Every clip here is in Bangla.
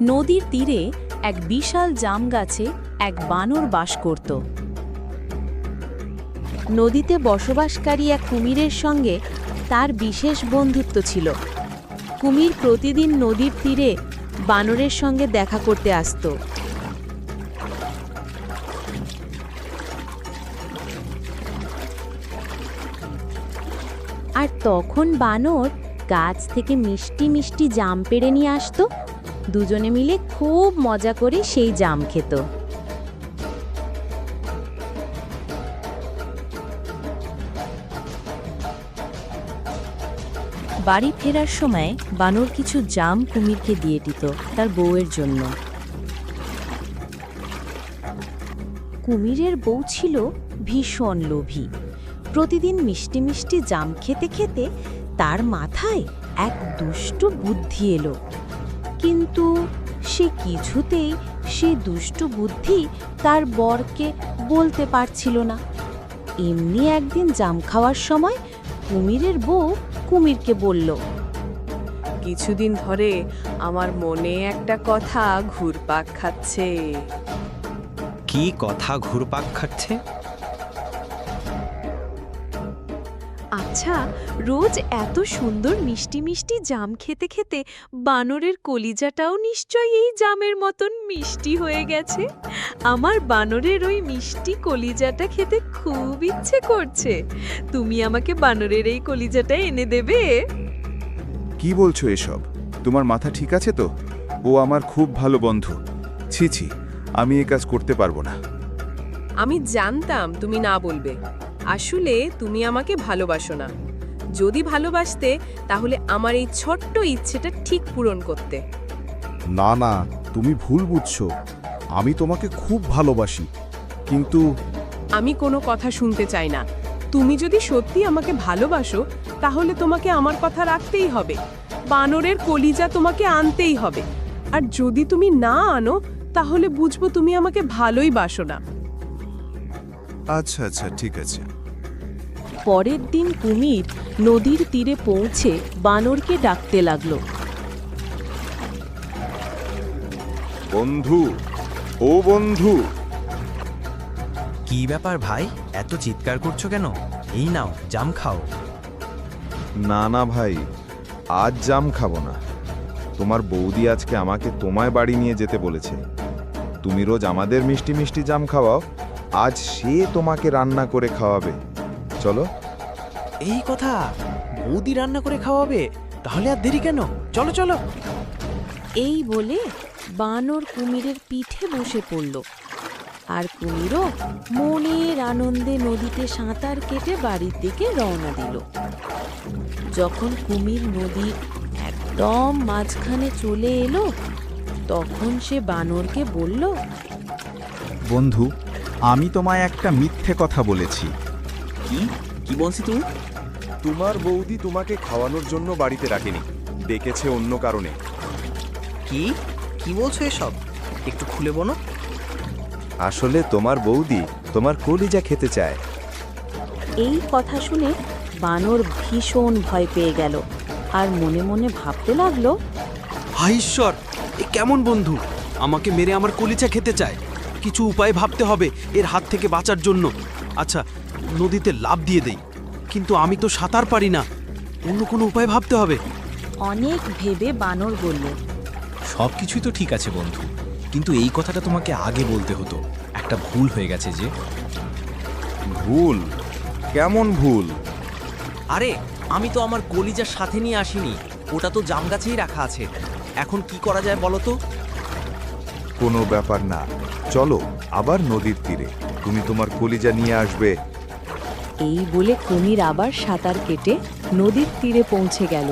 নদীর তীরে এক বিশাল জাম গাছে এক বানর বাস করত। নদীতে বসবাসকারী এক কুমিরের সঙ্গে তার বিশেষ বন্ধুত্ব ছিল। কুমির প্রতিদিন নদীর তীরে বানরের সঙ্গে দেখা করতে আসত। আর তখন বানর গাছ থেকে মিষ্টি মিষ্টি জাম পেড়ে নিয়ে আসতো। দুজনে মিলে খুব মজা করে সেই জাম খেত। বাড়ি ফেরার সময় বানর কিছু জাম কুমিরকে দিয়ে দিত তার বউয়ের জন্য। কুমিরের বউ ছিল ভীষণ লোভী। প্রতিদিন মিষ্টি মিষ্টি জাম খেতে খেতে তার মাথায় এক দুষ্ট বুদ্ধি এলো, কিন্তু সে কিছুতেই সে দুষ্ট বুদ্ধি তার বরকে বলতে পারছিল না। এমনি একদিন জাম খাওয়ার সময় কুমিরের বউ কুমিরকে বলল, কিছুদিন ধরে আমার মনে একটা কথা ঘুরপাক খাচ্ছে। কি কথা ঘুরপাক খাচ্ছে? আচ্ছা, রোজ এত সুন্দর মিষ্টি মিষ্টি জাম খেতে খেতে বানরের কলিজাটাও নিশ্চয়ই এই জামের মতন মিষ্টি হয়ে গেছে। আমার বানরের ওই মিষ্টি কলিজাটা খেতে খুব ইচ্ছে করছে। তুমি আমাকে বানরের এই কলিজাটা এনে দেবে? কি বলছো এসব? তোমার মাথা ঠিক আছে তো? ও আমার খুব ভালো বন্ধু। ছি ছি, আমি এ কাজ করতে পারবো না। আমি জানতাম তুমি না বলবে। আসলে তুমি আমাকে ভালোবাসো না। যদি ভালোবাসতে তাহলে আমার এই ছোট্ট ইচ্ছেটা ঠিক পূরণ করতে। না না, তুমি ভুল বুঝছো। আমি তোমাকে খুব ভালোবাসি, কিন্তু আমি কোনো কথা শুনতে চাই না। তুমি যদি সত্যি আমাকে ভালোবাসো তাহলে তোমাকে আমার কথা রাখতেই হবে। বানরের কলিজা তোমাকে আনতেই হবে। আর যদি তুমি না আনো তাহলে বুঝবো তুমি আমাকে ভালোই বাসো না। আচ্ছা আচ্ছা, ঠিক আছে। পরের দিন কুমির নদীর তীরে পৌঁছে বানরকে ডাকতে লাগলো। বন্ধু, ও বন্ধু। কি ব্যাপার ভাই, এত চিৎকার করছো কেন? এই নাও জাম খাও। না না ভাই, আজ জাম খাবো না। তোমার বৌদি আজকে আমাকে তোমায় বাড়ি নিয়ে যেতে বলেছে। তুমি রোজ আমাদের মিষ্টি মিষ্টি জাম খাওয়াও, আজ সে তোমাকে রান্না করে খাওয়াবে। চলো। এই কথা? বৌদি রান্না করে খাওয়াবে? তাহলে আর দেরি কেন? চলো চলো। এই বলে বানর কুমিরের পিঠে বসে পড়ল। আর কুমিরও মনের আনন্দে নদীতে সাঁতার কেটে বাড়ির দিকে রওনা দিল। যখন কুমির নদীর একদম মাঝখানে চলে এলো, তখন সে বানরকে বলল, বন্ধু, আমি তোমায় একটা মিথ্যে কথা বলেছি। কি কি বলছি তুমি? তোমার বৌদি তোমাকে খাওয়ানোর জন্য বাড়িতে রাখেনি, ডেকেছে অন্য কারণে। কি কি বলছো এসব? একটু খুলে বলো। আসলে তোমার বৌদি তোমার কলিজা খেতে চায়। এই কথা শুনে বানর ভীষণ ভয় পেয়ে গেল আর মনে মনে ভাবতে লাগলো, হায় ঈশ্বর, এ কেমন বন্ধু? আমাকে মেরে আমার কলিজা খেতে চায়। কিছু উপায় ভাবতে হবে এর হাত থেকে বাঁচার জন্য। আচ্ছা, নদীতে লাফ দিয়ে দেই, কিন্তু আমি তো সাঁতার পারি না। অন্য কোনো উপায় ভাবতে হবে। অনেক ভেবে বানর বলল, সব কিছুই তো ঠিক আছে বন্ধু, কিন্তু এই কথাটা তোমাকে আগে বলতে হতো। একটা ভুল হয়ে গেছে যে। ভুল? কেমন ভুল? আরে, আমি তো আমার কলিজার সাথে নিয়ে আসিনি। ওটা তো জাম গাছেই রাখা আছে। এখন কি করা যায় বলো তো? কোনো ব্যাপার না, চলো আবার নদীর তীরে, তুমি তোমার কলিজা নিয়ে আসবে। এই বলে কুমির আবার সাঁতার কেটে নদীর তীরে পৌঁছে গেল।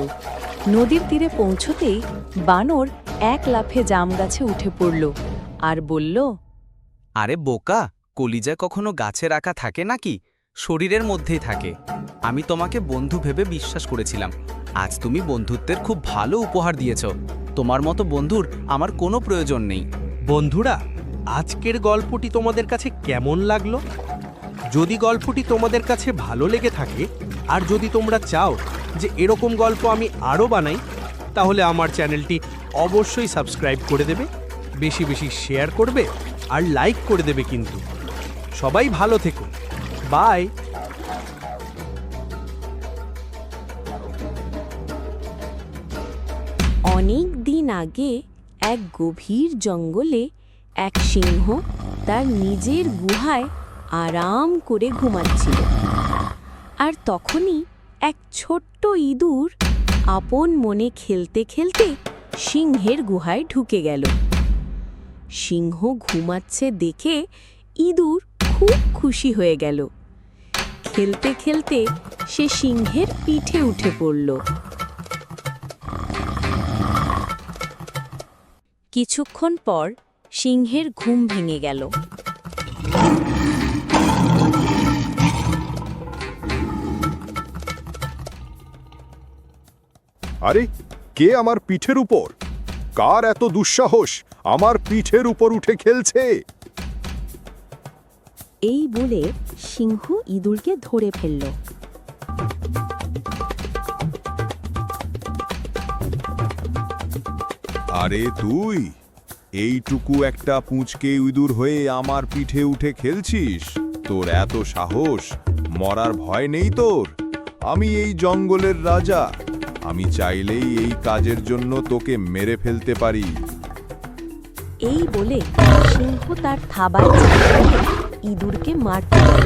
নদীর তীরে পৌঁছতেই বানর এক লাফে জাম গাছে উঠে পড়ল আর বলল, আরে বোকা, কলিজা কখনো গাছে রাখা থাকে নাকি? শরীরের মধ্যেই থাকে। আমি তোমাকে বন্ধু ভেবে বিশ্বাস করেছিলাম। আজ তুমি বন্ধুত্বের খুব ভালো উপহার দিয়েছ। তোমার মতো বন্ধুর আমার কোনো প্রয়োজন নেই। বন্ধুরা, আজকের গল্পটি তোমাদের কাছে কেমন লাগলো? যদি গল্পটি তোমাদের কাছে ভালো লেগে থাকে আর যদি তোমরা চাও যে এরকম গল্প আমি আরও বানাই, তাহলে আমার চ্যানেলটি অবশ্যই সাবস্ক্রাইব করে দেবে, বেশি বেশি শেয়ার করবে আর লাইক করে দেবে কিন্তু। সবাই ভালো থেকো, বাই। অনেক দিন আগে এক গভীর জঙ্গলে এক সিংহ তার নিজের গুহায় আরাম করে ঘুমাচ্ছিল। আর তখনই এক ছোট্ট ইঁদুর আপন মনে খেলতে খেলতে সিংহের গুহায় ঢুকে গেল। সিংহ ঘুমাচ্ছে দেখে ইঁদুর খুব খুশি হয়ে গেল। খেলতে খেলতে সে সিংহের পিঠে উঠে পড়ল। কিছুক্ষণ পর সিংহের ঘুম ভেঙে গেল। আরে, কে আমার পিঠের উপর? কার এত দুঃসাহস আমার পিঠের উপর উঠে খেলছে? এই বলে সিংহ ইঁদুরকে ধরে ফেলল। আরে তুই এইটুকু একটা পুঁচকে ইঁদুর হয়ে আমার পিঠে উঠে খেলছিস? তোর এত সাহস! মরার ভয় নেই তোর? আমি এই জঙ্গলের রাজা, আমি চাইলেই এই কাজের জন্য তোকে মেরে ফেলতে পারি। এই বলে সিংহ তার থাবায় চাপিয়ে ইঁদুরকে মারতে গেল।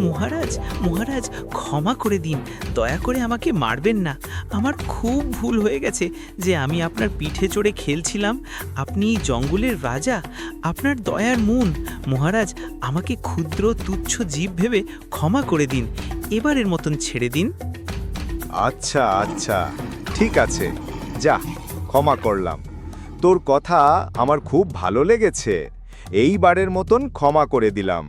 মহারাজ, মহারাজ, ক্ষমা করে দিন, দয়া করে আমাকে মারবেন না। আমার খুব ভুল হয়ে গেছে যে আমি আপনার পিঠে চড়ে খেলছিলাম। আপনি এই জঙ্গলের রাজা, আপনার দয়ার মন। মহারাজ, আমাকে ক্ষুদ্র তুচ্ছ জীব ভেবে ক্ষমা করে দিন, এবারের মতন ছেড়ে দিন। আচ্ছা আচ্ছা, ঠিক আছে, যা, ক্ষমা করলাম। তোর কথা আমার খুব ভালো লেগেছে, এইবারের মতন ক্ষমা করে দিলাম।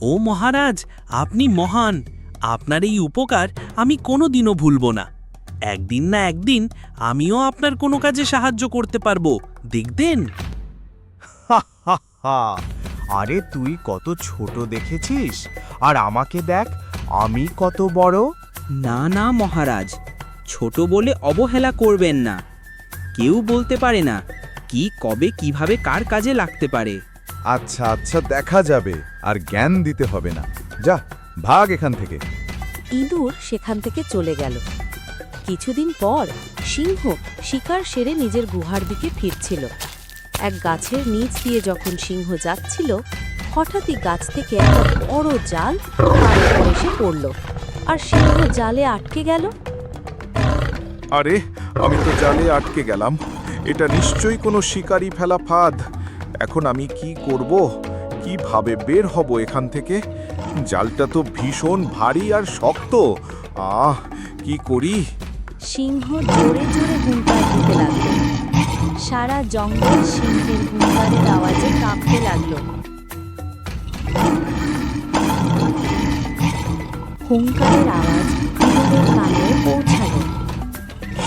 ও মহারাজ, আপনি মহান। আপনার এই উপকার আমি কোনোদিনও ভুলব না। একদিন না একদিন আমিও আপনার কোনো কাজে সাহায্য করতে পারবো, দেখবেন। আরে তুই কত ছোট দেখেছিস, আর আমাকে দেখ, আমি কত বড়। না না মহারাজ, ছোট বলে অবহেলা করবেন না। কেউ বলতে পারে না কি কবে কিভাবে কার কাজে লাগতে পারে। আচ্ছা আচ্ছা, দেখা যাবে, আর জ্ঞান দিতে হবে না। যা, ভাগ এখান থেকে। ইঁদুর সেখান থেকে চলে গেল। কিছুদিন পর সিংহ শিকার সেরে নিজের গুহার দিকে ফিরছিল। এক গাছের নিচ দিয়ে যখন সিংহ যাচ্ছিল, হঠাৎই গাছ থেকে একটা বড় জাল তার উপর এসে পড়ল, আর সিংহ জালে আটকে গেল। আরে, আমি তো জালে আটকে গেলাম। এটা নিশ্চয়ই কোনো শিকারি ফেলা ফাঁদ। এখন আমি কি করব? কিভাবে বের হব এখান থেকে? জালটা তো ভীষণ ভারী আর শক্ত। কি করি? সিংহ জোরে জোরে হুঙ্কার দিতে লাগলো। সারা জঙ্গল সিংহের হুঙ্কারের আওয়াজে কাঁপতে লাগলো। হুঙ্কারের আওয়াজ ইঁদুরের কানে পৌঁছালো।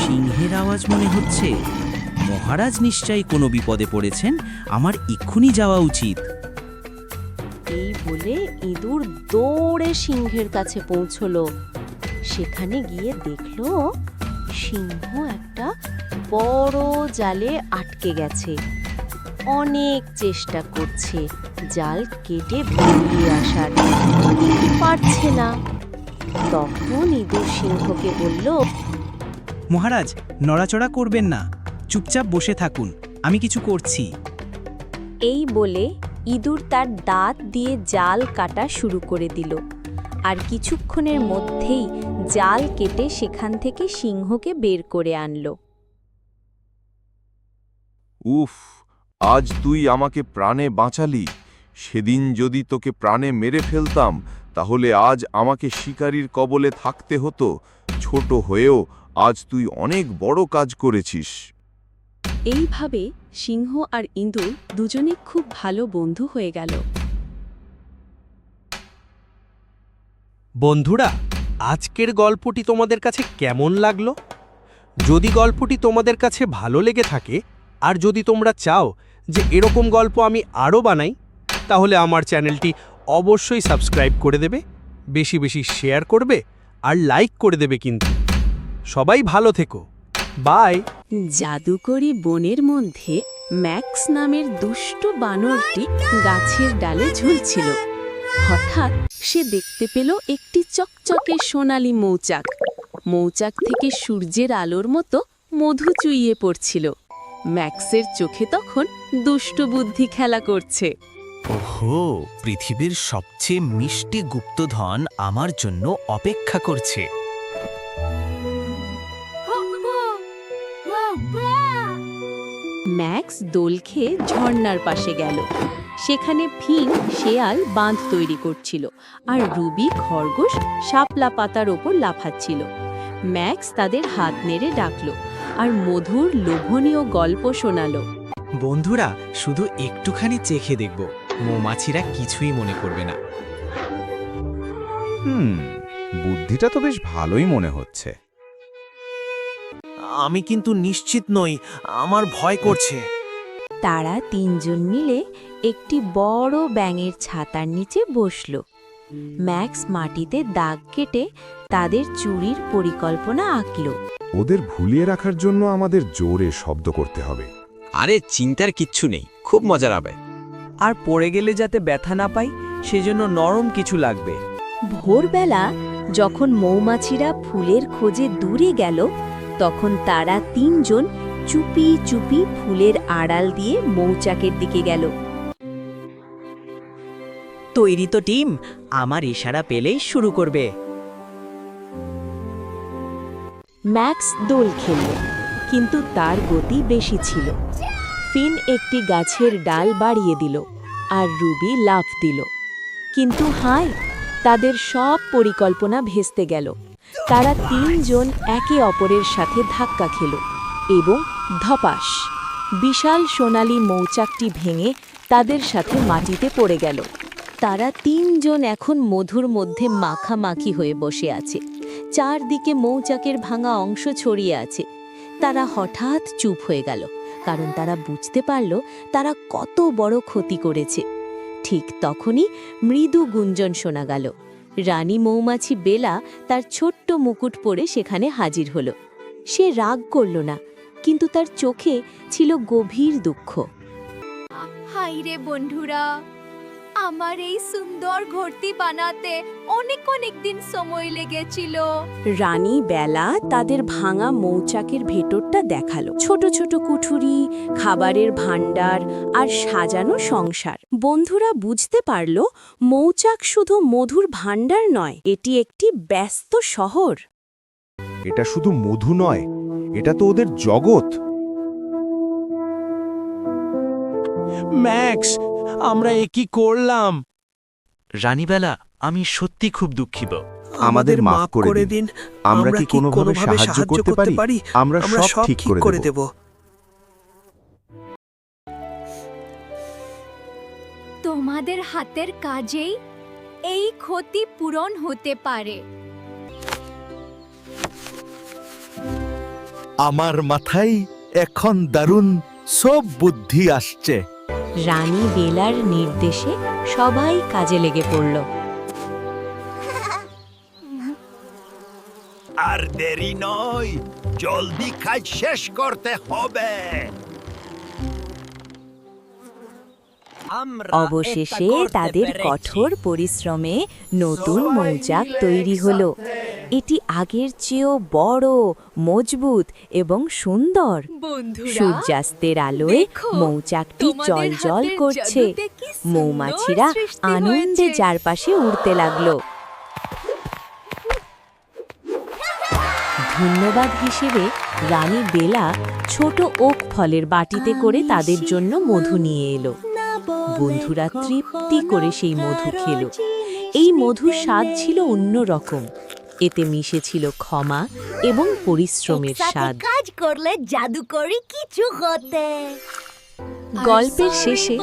সিংহের আওয়াজ মনে হচ্ছে। মহারাজ নিশ্চয়ই কোনো বিপদে পড়েছেন, আমার এক্ষুনি যাওয়া উচিত। এই বলে ইঁদুর দৌড়ে সিংহের কাছে পৌঁছলো। সেখানে গিয়ে দেখলো সিংহ একটা বড় জালে আটকে গেছে। অনেক চেষ্টা করছে জাল কেটে বেরিয়ে আসার, কিন্তু পারছে না। তখন ইঁদুর সিংহকে বলল, মহারাজ, নড়াচড়া করবেন না, চুপচাপ বসে থাকুন, আমি কিছু করছি। এই বলে ইঁদুর তার দাঁত দিয়ে জাল কাটা শুরু করে দিল, আর কিছুক্ষণের মধ্যেই জাল কেটে সেখান থেকে সিংহকে বের করে আনলো। উফ, আজ তুই আমাকে প্রাণে বাঁচালি। সেদিন যদি তোকে প্রাণে মেরে ফেলতাম, তাহলে আজ আমাকে শিকারীর কবলে থাকতে হতো। ছোট হয়েও আজ তুই অনেক বড় কাজ করেছিস। এইভাবে সিংহ আর ইঁদুর দুজনে খুব ভালো বন্ধু হয়ে গেল। বন্ধুরা, আজকের গল্পটি তোমাদের কাছে কেমন লাগলো? যদি গল্পটি তোমাদের কাছে ভালো লেগে থাকে, আর যদি তোমরা চাও যে এরকম গল্প আমি আরও বানাই, তাহলে আমার চ্যানেলটি অবশ্যই সাবস্ক্রাইব করে দেবে, বেশি বেশি শেয়ার করবে আর লাইক করে দেবে কিন্তু। সবাই ভালো থেকো, বাই। জাদুকরি বনের মধ্যে ম্যাক্স নামের দুষ্ট বানরটি গাছের ডালে ঝুলছিল। হঠাৎ সে দেখতে পেল একটি চকচকে সোনালী মৌচাক। মৌচাক থেকে সূর্যের আলোর মতো মধু চুইয়ে পড়ছিল। ম্যাক্সের চোখে তখন দুষ্ট বুদ্ধি খেলা করছে। ওহো, পৃথিবীর সবচেয়ে মিষ্টি গুপ্তধন আমার জন্য অপেক্ষা করছে। ম্যাক্স দোল খেয়ে ঝর্ণার পাশে গেল। সেখানে ফিন শেয়াল বাঁধ তৈরি করছিল, আর রুবি খরগোশ শাপলা পাতার ওপর লাফাচ্ছিল। ম্যাক্স তাদের হাত নেড়ে ডাকল আর মধুর লোভনীয় গল্প শোনালো। বন্ধুরা, শুধু একটুখানি চেখে দেখব, মৌমাছিরা কিছুই মনে করবে না। বুদ্ধিটা তো বেশ ভালোই মনে হচ্ছে। আমি কিন্তু নিশ্চিত নই, আমার ভয় করছে। তারা তিনজন মিলে একটি বড় ব্যাঙের ছাতার নিচে বসল। ম্যাক্স মাটিতে দাগ কেটে তাদের চুরির পরিকল্পনা আঁকল। ওদের ভুলিয়ে রাখার জন্য আমাদের জোরে শব্দ করতে হবে। আরে চিন্তার কিচ্ছু নেই, খুব মজা হবে। আর পড়ে গেলে যাতে ব্যথা না পাই সেজন্য নরম কিছু লাগবে। ভোরবেলা যখন মৌমাছিরা ফুলের খোঁজে দূরে গেল, তখন তারা তিনজন চুপি চুপি ফুলের আড়াল দিয়ে মৌচাকের দিকে গেল। তৈরি তো টিম, আমার ইশারা পেলেই শুরু করবে। ম্যাক্স দোল খেলল, কিন্তু তার গতি বেশি ছিল। ফিন একটি গাছের ডাল বাড়িয়ে দিল, আর রুবি লাফ দিল। কিন্তু হায়, তাদের সব পরিকল্পনা ভেস্তে গেল। তারা তিনজন একে অপরের সাথে ধাক্কা খেল এবং ধপাস, বিশাল সোনালী মৌচাকটি ভেঙে তাদের সাথে মাটিতে পড়ে গেল। তারা তিনজন এখন মধুর মধ্যে মাখামাখি হয়ে বসে আছে। চারদিকে মৌচাকের ভাঙা অংশ ছড়িয়ে আছে। তারা হঠাৎ চুপ হয়ে গেল, কারণ তারা বুঝতে পারল তারা কত বড় ক্ষতি করেছে। ঠিক তখনই মৃদু গুঞ্জন শোনা গেল। রানী মৌমাছি বেলা তার ছোট্ট মুকুট পরে সেখানে হাজির হল। সে রাগ করল না, কিন্তু তার চোখে ছিল গভীর দুঃখ। হাই রে বন্ধুরা, আমার এই সুন্দর ঘরটি বানাতে অনেক অনেক দিন সময় লেগেছিল। রানী বেলা তাদের ভাঙা মৌচাকের ভেতরটা দেখালো। ছোট ছোট কুঠুরি, খাবারের ভাণ্ডার আর সাজানো সংসার। বন্ধুরা বুঝতে পারল মৌচাক শুধু মধুর ভাণ্ডার নয়, এটি একটি ব্যস্ত শহর। এটা শুধু মধু নয়, এটা তো ওদের জগৎ। ম্যাক্স, আমরা এ কি করলাম? রানীবেলা, আমি সত্যি খুব দুঃখিত। আমাদের মাফ করে দিন। আমরা কি কোনোভাবে সাহায্য করতে পারি? আমরা সব ঠিক করে দেব। তোমাদের হাতের কাজেই এই ক্ষতি পূরণ হতে পারে। আমার মাথায় এখন দারুণ সব বুদ্ধি আসছে। রানী বেলার নির্দেশে সবাই কাজে লেগে পড়ল। আর দেরি নয়, জলদি কাজ শেষ করতে হবে। অবশেষে তাদের কঠোর পরিশ্রমে নতুন মৌচাক তৈরি হলো। এটি আগের চেয়েও বড়, মজবুত এবং সুন্দর। সূর্যাস্তের আলোয় মৌচাকটি জ্বলজ্বল করছে। মৌমাছিরা আনন্দে চারপাশে উড়তে লাগলো। ধন্যবাদ হিসেবে রানী বেলা ছোট ওক ফলের বাটিতে করে তাদের জন্য মধু নিয়ে এলো। বন্ধুরা তৃপ্তি করে সেই মধু খেল। এই মধুর স্বাদ ছিল অন্যরকম। এতে মিশেছিল ক্ষমা এবং পরিশ্রমের স্বাদ। কাজ করলে জাদুকরি কিছু হতে। গল্পের শেষে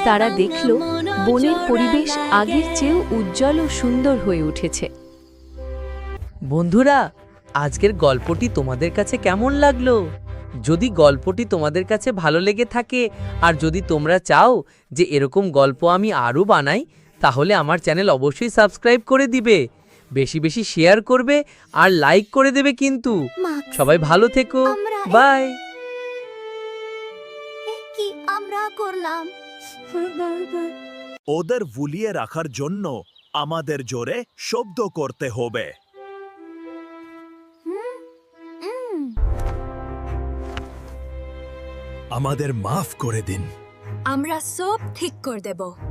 তারা দেখল বনের পরিবেশ আগের চেয়েও উজ্জ্বল ও সুন্দর হয়ে উঠেছে। বন্ধুরা, আজকের গল্পটি তোমাদের কাছে কেমন লাগলো? যদি গল্পটি তোমাদের কাছে ভালো লেগে থাকে আর যদি তোমরা চাও যে এরকম গল্প আমি আরও বানাই, তাহলে আমার চ্যানেল অবশ্যই সাবস্ক্রাইব করে দিবে। বেশি বেশি শেয়ার করবে আর লাইক করে দেবে কিন্তু। সবাই ভালো থেকো, বাই। কি আমরা করলাম? ওদের ভুলিয়ে রাখার জন্য আমাদের জোরে শব্দ করতে হবে। আমাদের মাফ করে দিন। আমরা সব ঠিক করে দেব।